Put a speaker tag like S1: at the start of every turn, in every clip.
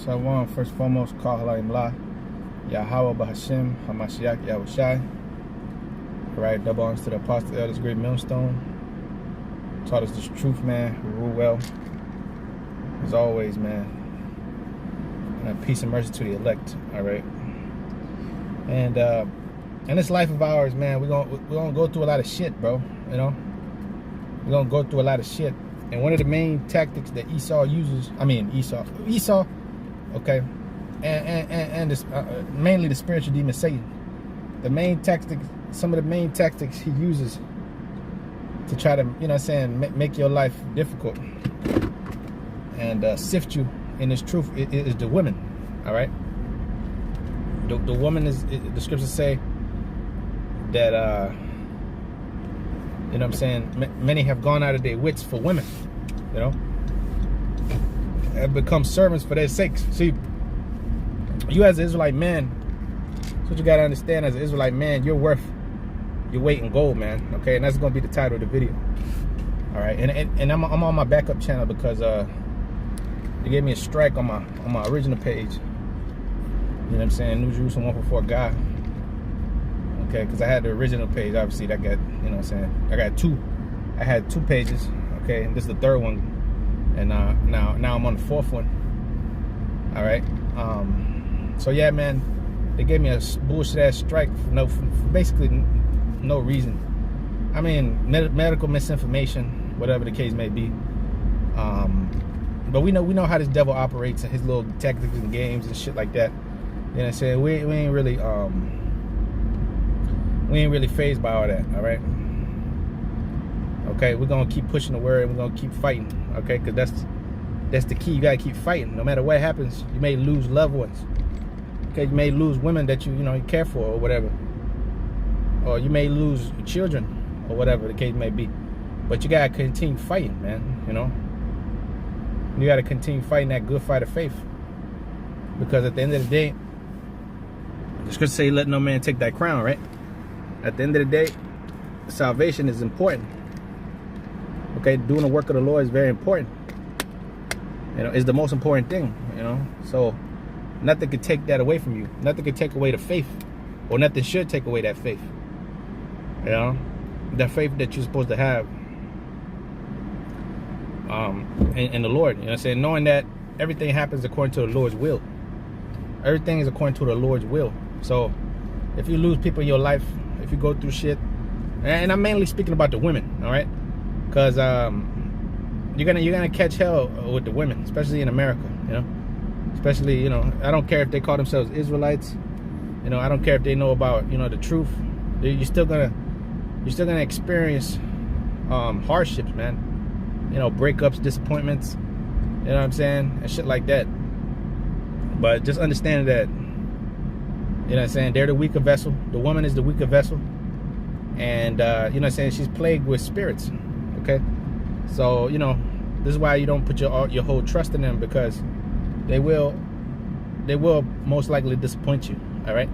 S1: Shalom, first and foremost, Kal Halayim La, Yahweh Bahashim, Hamashiach Yahushai. Right, double honors to the apostle, elders, great millstone. Taught us this truth, man. We rule well. As always, man. And peace and mercy to the elect. All right. And in this life of ours, man, we're gonna go through a lot of shit, bro. You know, we're gonna go through a lot of shit. And one of the main tactics that Esau uses, Esau, okay, and this, mainly the spiritual demon Satan. The main tactic, some of the main tactics he uses to try to, you know what I'm saying, make your life difficult and sift you in this truth is the women, all right? The woman is, the scriptures say that, you know what I'm saying, many have gone out of their wits for women, you know, have become servants for their sakes. See, you as an Israelite man, that's what you got to understand. As an Israelite man, you're worth your weight in gold, man. Okay, and that's gonna be the title of the video. All right, and I'm on my backup channel because they gave me a strike on my original page. You know what I'm saying? New Jerusalem 144 guy. Okay, because I had the original page. Obviously, that got, you know what I'm saying, I had two pages. Okay, and this is the third one, and now I'm on the fourth one. All right. So yeah, man, they gave me a bullshit ass strike for basically no reason. I mean, medical misinformation, whatever the case may be. But we know how this devil operates and his little tactics and games and shit like that. You know what I'm saying? We ain't really fazed by all that. All right. Okay, we're gonna keep pushing the word. We're gonna keep fighting. Okay, because that's the key. You gotta keep fighting. No matter what happens, you may lose loved ones. Okay, you may lose women that you care for or whatever, or you may lose children or whatever the case may be. But you gotta continue fighting, man. You know, you gotta continue fighting that good fight of faith, because at the end of the day, the scripture say, "Let no man take thy crown." Right? At the end of the day, salvation is important. Okay, doing the work of the Lord is very important. You know, it's the most important thing. You know, so nothing could take that away from you. Nothing could take away the faith, or nothing should take away that faith. You know, that faith that you're supposed to have in the Lord. You know what I'm saying? Knowing that everything happens according to the Lord's will. Everything is according to the Lord's will. So if you lose people in your life, if you go through shit, and I'm mainly speaking about the women, all right? Because you're gonna catch hell with the women, especially in America, you know. Especially, you know, I don't care if they call themselves Israelites, you know, I don't care if they know about, you know, the truth. You're still gonna experience hardships, man. You know, breakups, disappointments, you know what I'm saying, and shit like that. But just understand that, you know what I'm saying, they're the weaker vessel. The woman is the weaker vessel. And, you know what I'm saying, she's plagued with spirits, okay? So, you know, this is why you don't put your whole trust in them, because they will most likely disappoint you, all right?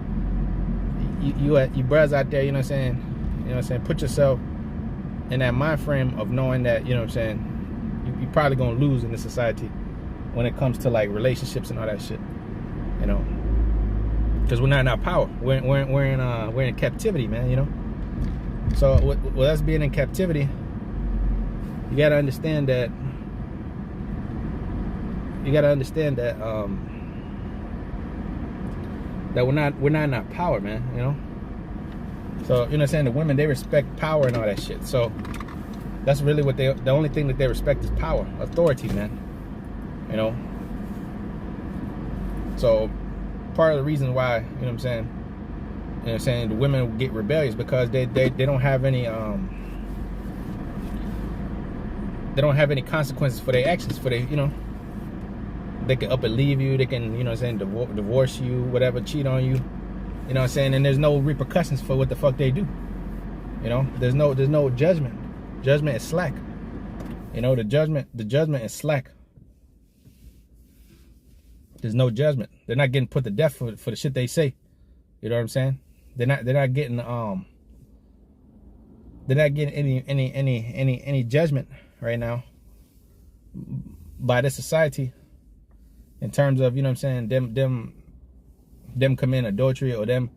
S1: You brothers out there, you know what I'm saying, put yourself in that mind frame of knowing that, you know what I'm saying, you're probably going to lose in this society when it comes to, like, relationships and all that shit, you know? Because we're not in our power. We're in captivity, man, you know? So with us being in captivity, you gotta understand that that we're not in our power, man, you know? So, you know what I'm saying, the women, they respect power and all that shit. So that's really what the only thing that they respect is power, authority, man. You know? So part of the reason why, you know what I'm saying, the women get rebellious, because they don't have any consequences for their actions, for their, you know, they can up and leave you, they can, you know what I'm saying, divorce you, whatever, cheat on you, you know what I'm saying, and there's no repercussions for what the fuck they do. You know, there's no judgment. Judgment is slack. You know, the judgment is slack. There's no judgment. They're not getting put to death for the shit they say. You know what I'm saying? They're not getting any judgment right now by this society in terms of, you know what I'm saying, them committing adultery or them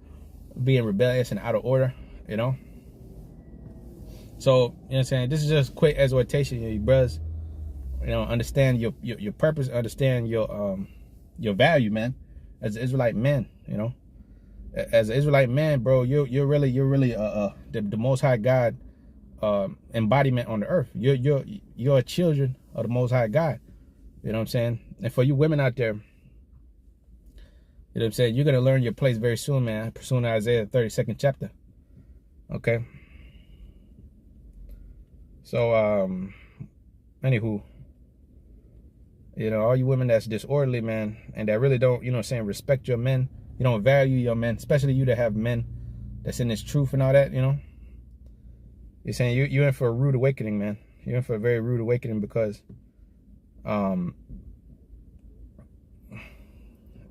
S1: being rebellious and out of order, you know. So, you know what I'm saying, this is just quick exhortation, you brothers. You know, understand your purpose, understand your value, man. As an Israelite man, you know, as an Israelite man, bro, you're really the Most High God embodiment on the earth. You're a children of the Most High God. You know what I'm saying? And for you women out there, you know what I'm saying, you're gonna learn your place very soon, man. Pursuing Isaiah 32nd chapter. Okay. So anywho, you know, all you women that's disorderly, man, and that really don't, you know what I'm saying, respect your men, you don't value your men, especially you that have men that's in this truth and all that, you know. You're saying you're in for a rude awakening, man. You're in for a very rude awakening because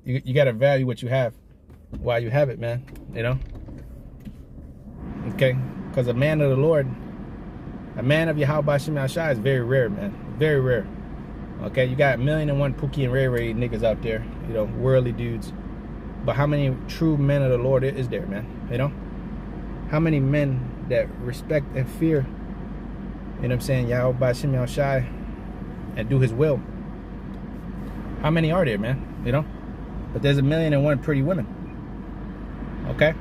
S1: you gotta value what you have while you have it, man, you know. Okay? Because a man of the Lord, a man of Yahweh Shem Yahshai is very rare, man. Very rare. Okay, you got 1,000,001 Pookie and Ray Ray niggas out there, you know, worldly dudes. But how many true men of the Lord is there, man? You know? How many men that respect and fear, you know what I'm saying, Yahweh Shem Yahshai, and do his will? How many are there, man? You know? But there's 1,000,001 pretty women. Okay?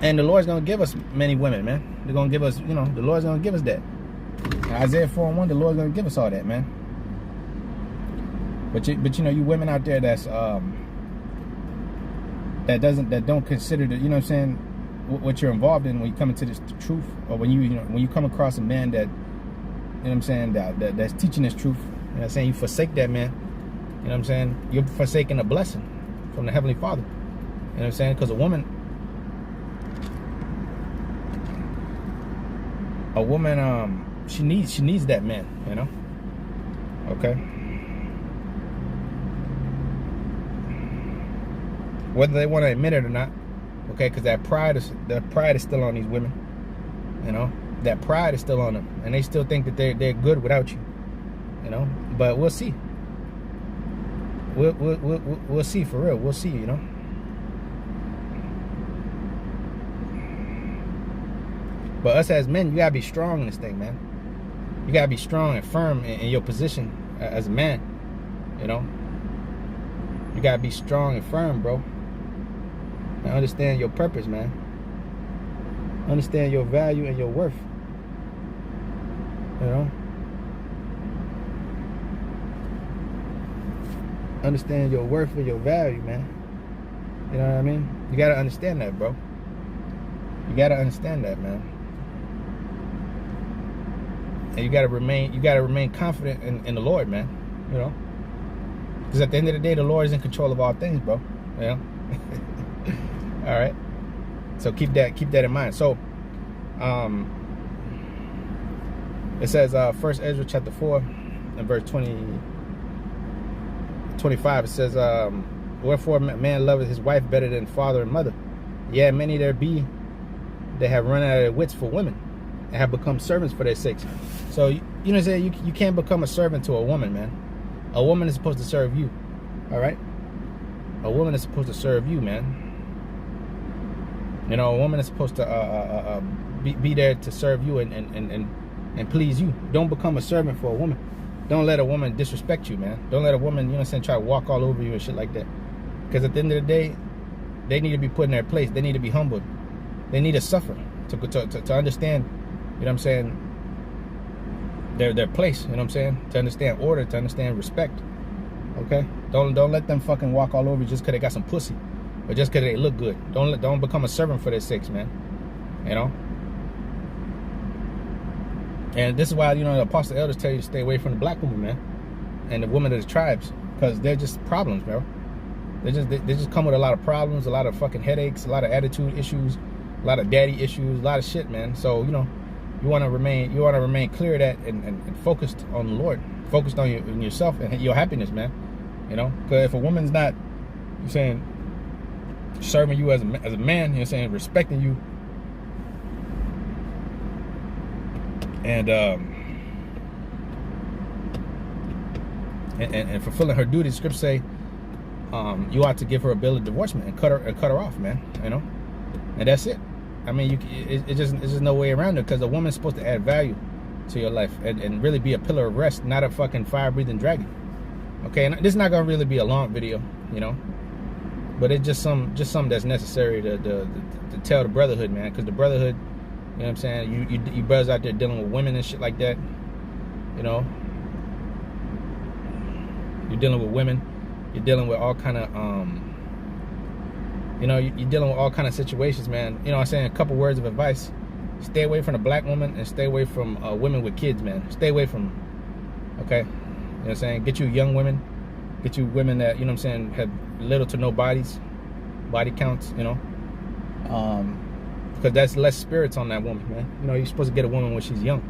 S1: And the Lord's gonna give us many women, man. They're gonna give us, you know, the Lord's gonna give us that. Isaiah 4:1, the Lord's gonna give us all that, man. But you know, you women out there that's that don't consider the, you know what I'm saying, what you're involved in when you come into this truth, or when you come across a man that, you know what I'm saying, that's teaching this truth, you know what I'm saying, you forsake that man, you know what I'm saying, you're forsaking a blessing from the Heavenly Father, you know what I'm saying, because a woman, she needs that man, you know. Okay. Whether they want to admit it or not, okay, because that pride is still on these women, you know. That pride is still on them, and they still think that they're good without you, you know. But we'll see. We'll see, for real. We'll see, you know. But us as men, you gotta be strong in this thing, man. You gotta be strong and firm in your position as a man, you know. You gotta be strong and firm, bro. And understand your purpose, man. Understand your value and your worth, you know. Understand your worth and your value, man. You know what I mean? You gotta understand that, bro. You gotta understand that, man. And you gotta remain confident in the Lord, man. You know, because at the end of the day, the Lord is in control of all things, bro. You know. All right. So keep that in mind. So, it says, 1 Ezra chapter 4 and verse 25. It says, wherefore man loveth his wife better than father and mother. Yeah, many there be that have run out of their wits for women, and have become servants for their sakes. So, you know what I'm saying? You can't become a servant to a woman, man. A woman is supposed to serve you. All right? A woman is supposed to serve you, man. You know, a woman is supposed to be there to serve you and please you. Don't become a servant for a woman. Don't let a woman disrespect you, man. Don't let a woman, you know what I'm saying, try to walk all over you and shit like that. Because at the end of the day, they need to be put in their place. They need to be humbled. They need to suffer to understand, you know what I'm saying, their place, you know what I'm saying, to understand order, to understand respect. Okay? Don't let them fucking walk all over you just because they got some pussy, or just because they look good. Don't become a servant for their sakes, man. You know? And this is why, you know, the apostle elders tell you to stay away from the black woman, man, and the women of the tribes, because they're just problems, bro. They just come with a lot of problems, a lot of fucking headaches, a lot of attitude issues, a lot of daddy issues, a lot of shit, man. So, you know, you want to remain clear of that and focused on the Lord, focused on yourself and your happiness, man. You know, because if a woman's not, you're saying, serving you as a man, you're saying, respecting you, and and fulfilling her duty. The scriptures say you ought to give her a bill of divorcement and cut her off, man. You know, and that's it. I mean, it's just no way around it, because a woman's supposed to add value to your life and really be a pillar of rest, not a fucking fire-breathing dragon. Okay, and this is not gonna really be a long video, you know, but it's just something that's necessary to tell the brotherhood, man, because the brotherhood, you know what I'm saying, you brothers out there dealing with women and shit like that, you know, you're dealing with women, you're dealing with all kind of you know, you're dealing with all kind of situations, man. You know what I'm saying? A couple words of advice: stay away from the black woman and stay away from women with kids, man. Stay away from them, okay? You know what I'm saying? Get you young women, get you women that, you know what I'm saying, have little to no body counts, you know, because that's less spirits on that woman, man. You know, you're supposed to get a woman when she's young.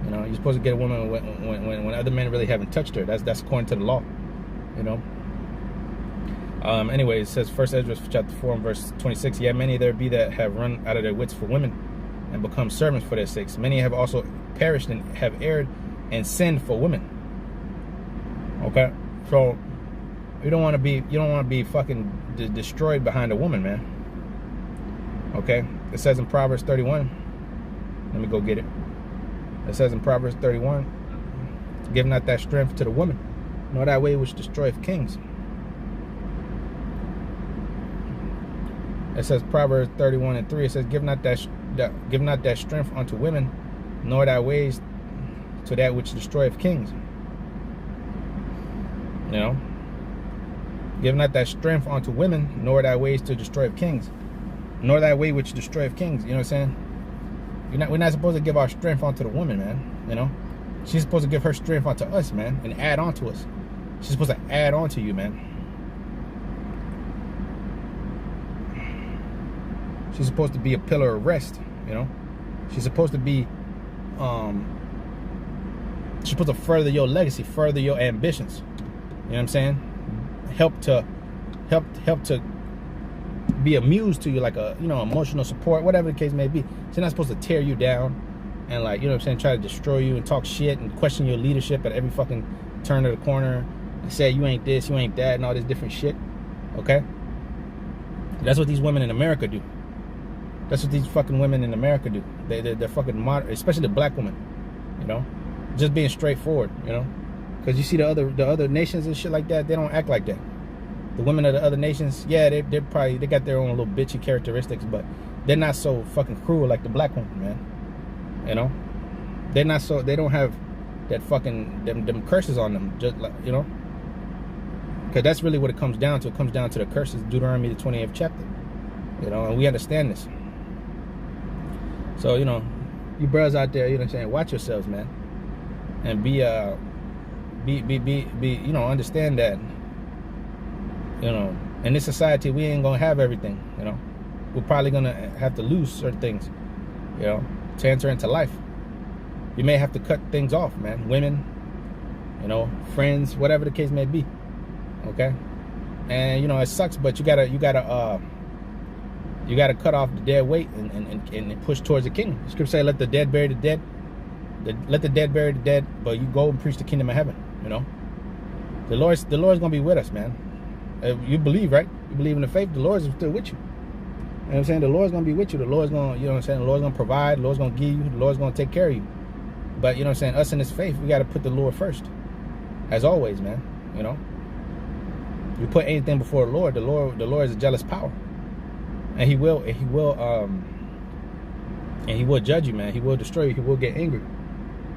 S1: You know, you're supposed to get a woman when other men really haven't touched her. That's according to the law, you know. Anyway, it says 1 Ezra chapter 4 and verse 26. Yet many there be that have run out of their wits for women and become servants for their sakes. Many have also perished and have erred and sinned for women. Okay, so you don't want to be fucking destroyed behind a woman, man. Okay, it says in Proverbs 31. Let me go get it. It says in Proverbs 31, give not that strength to the woman, nor that way which destroyeth kings. It says Proverbs 31 and 3. It says, give not that strength unto women, nor thy ways to that which destroyeth kings. You know, give not that strength unto women, nor thy ways to destroy kings, nor thy way which destroyeth kings. You know what I'm saying? We're not supposed to give our strength onto the woman, man. You know, she's supposed to give her strength onto us, man, and add on to us. She's supposed to add on to you, man. She's supposed to be a pillar of rest, you know. She's supposed to be, she's supposed to further your legacy, further your ambitions. You know what I'm saying? Help to be a muse to you, like a, you know, emotional support, whatever the case may be. She's not supposed to tear you down and, like, you know what I'm saying, try to destroy you and talk shit and question your leadership at every fucking turn of the corner and say you ain't this, you ain't that, and all this different shit. Okay? That's what these women in America do. That's what these fucking women in America do. They're fucking modern, especially the black women. You know, just being straightforward. You know, because you see the other nations and shit like that. They don't act like that. The women of the other nations, yeah, they got their own little bitchy characteristics, but they're not so fucking cruel like the black women, man. You know, they're not so. They don't have that fucking them curses on them. Just like, you know, because that's really what it comes down to. It comes down to the curses. Deuteronomy the 28th chapter. You know, and we understand this. So, you know, you brothers out there, you know what I'm saying, watch yourselves, man. And be, you know, understand that, you know, in this society, we ain't gonna have everything, you know. We're probably gonna have to lose certain things, you know, to enter into life. You may have to cut things off, man. Women, you know, friends, whatever the case may be, okay? And, you know, it sucks, but you gotta cut off the dead weight and push towards the kingdom. The scripture say, let the dead bury the dead. Let the dead bury the dead, but you go and preach the kingdom of heaven, you know. The Lord's going to be with us, man. You believe, right? You believe in the faith, the Lord's still with you. You know what I'm saying? The Lord's going to be with you. The Lord's going to, you know what I'm saying? The Lord's going to provide. The Lord's going to give you. The Lord's going to take care of you. But, you know what I'm saying? Us in this faith, we got to put the Lord first. As always, man, you know. You put anything before the Lord is a jealous power. And he will judge you, man. He will destroy you. He will get angry,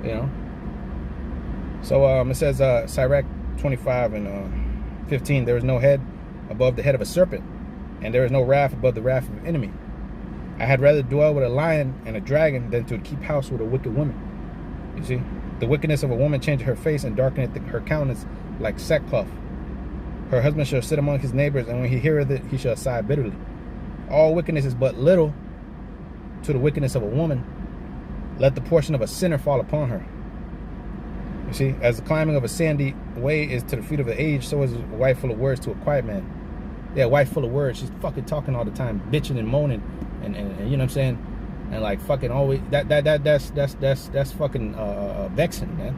S1: you know. So it says Sirach 25 and 15. There is no head above the head of a serpent, and there is no wrath above the wrath of an enemy. I had rather dwell with a lion and a dragon than to keep house with a wicked woman. You see, the wickedness of a woman changeth her face and darkeneth her countenance like sackcloth. Her husband shall sit among his neighbors, and when he heareth it, he shall sigh bitterly. All wickedness is but little to the wickedness of a woman. Let the portion of a sinner fall upon her. You see, as the climbing of a sandy way is to the feet of the aged, so is a wife full of words to a quiet man. Yeah, a wife full of words. She's fucking talking all the time, bitching and moaning, and you know what I'm saying, and like fucking always that's fucking vexing, man.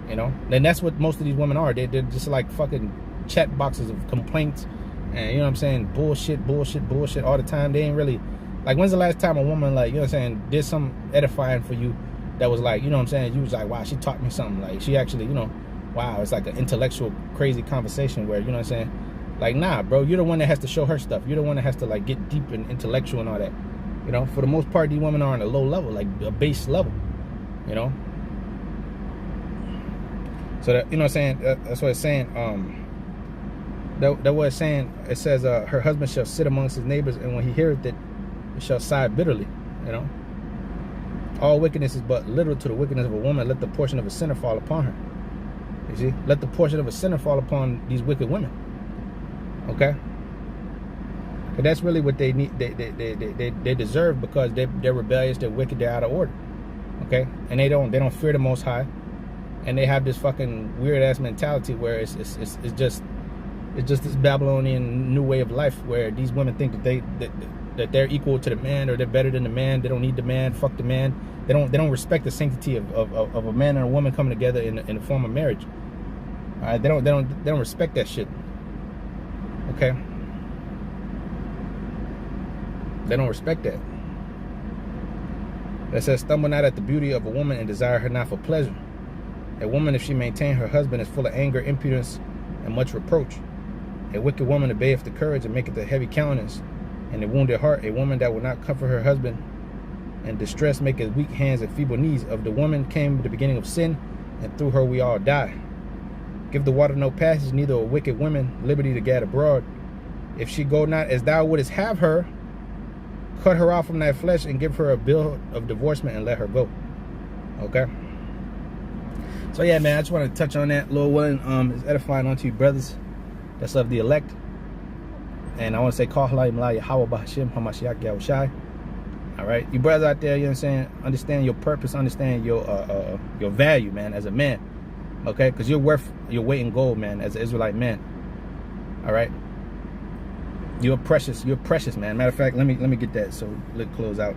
S1: You You know, and that's what most of these women are. They're just like fucking chat boxes of complaints, and you know what I'm saying, bullshit all the time. They ain't really like, when's the last time a woman, like, you know what I'm saying, did some edifying for you that was like, you know what I'm saying, you was like, wow, she taught me something, like she actually, you know, wow, it's like an intellectual crazy conversation where, you know what I'm saying, like, nah, bro, you're the one that has to show her stuff. You're the one that has to like get deep and intellectual and all that. You know, for the most part, these women are on a low level, like a base level, you know. So that, you know what I'm saying, that's what it's saying. That what it's saying, it says, her husband shall sit amongst his neighbors, and when he heareth it, he shall sigh bitterly. You know, all wickedness is but little to the wickedness of a woman. Let the portion of a sinner fall upon her. You see, let the portion of a sinner fall upon these wicked women. Okay, but that's really what they need. They deserve, because they're rebellious, they're wicked, they're out of order. Okay, and they don't fear the Most High, and they have this fucking weird ass mentality where it's just this Babylonian new way of life where these women think that they're equal to the man, or they're better than the man. They don't need the man. Fuck the man. They don't respect the sanctity of a man and a woman coming together in the form of marriage. All right, they don't respect that shit. Okay, they don't respect that. That says, stumble not at the beauty of a woman, and desire her not for pleasure. A woman, if she maintain her husband, is full of anger, impudence, and much reproach. A wicked woman obeyeth the courage, and maketh a heavy countenance, and a wounded heart. A woman that will not comfort her husband, and distress maketh weak hands and feeble knees. Of the woman came the beginning of sin, and through her we all die. Give the water no passage, neither a wicked woman liberty to gad abroad. If she go not as thou wouldest have her, cut her off from thy flesh, and give her a bill of divorcement, and let her go. Okay. So yeah, man, I just want to touch on that. Lord willing, is edifying unto you, brothers that's of the elect. And I want to say, call Yahweh Bahashim Hamashiach Yahushai. All right, you brothers out there, you know what I'm saying, understand your purpose, understand your value, man, as a man. Okay, because you're worth your weight in gold, man, as an Israelite man. All right, you're precious, man. Matter of fact, let me get that, so let's close out.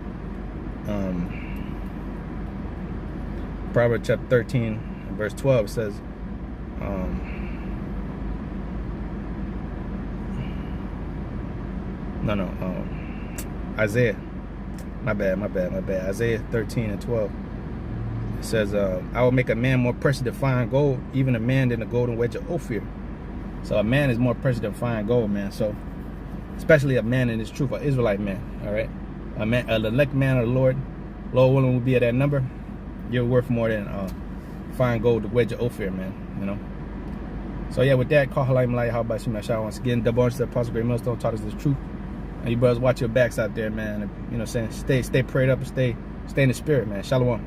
S1: Proverbs chapter 13 verse 12 says, Isaiah, my bad, Isaiah 13 and 12. It says, I will make a man more precious than fine gold, even a man than the golden wedge of Ophir. So a man is more precious than fine gold, man. So especially a man in his truth, an Israelite man. All right, a man, an elect man of the Lord willing, will be at that number. You're worth more than fine gold, the wedge of Ophir, man. You know. So yeah, with that, call Halayim Malay, how about you, shout once again, double honor to the Apostle Great Millstone, taught us this truth. And you brothers, watch your backs out there, man. You know what I'm saying? Stay prayed up, and stay in the spirit, man. Shalom.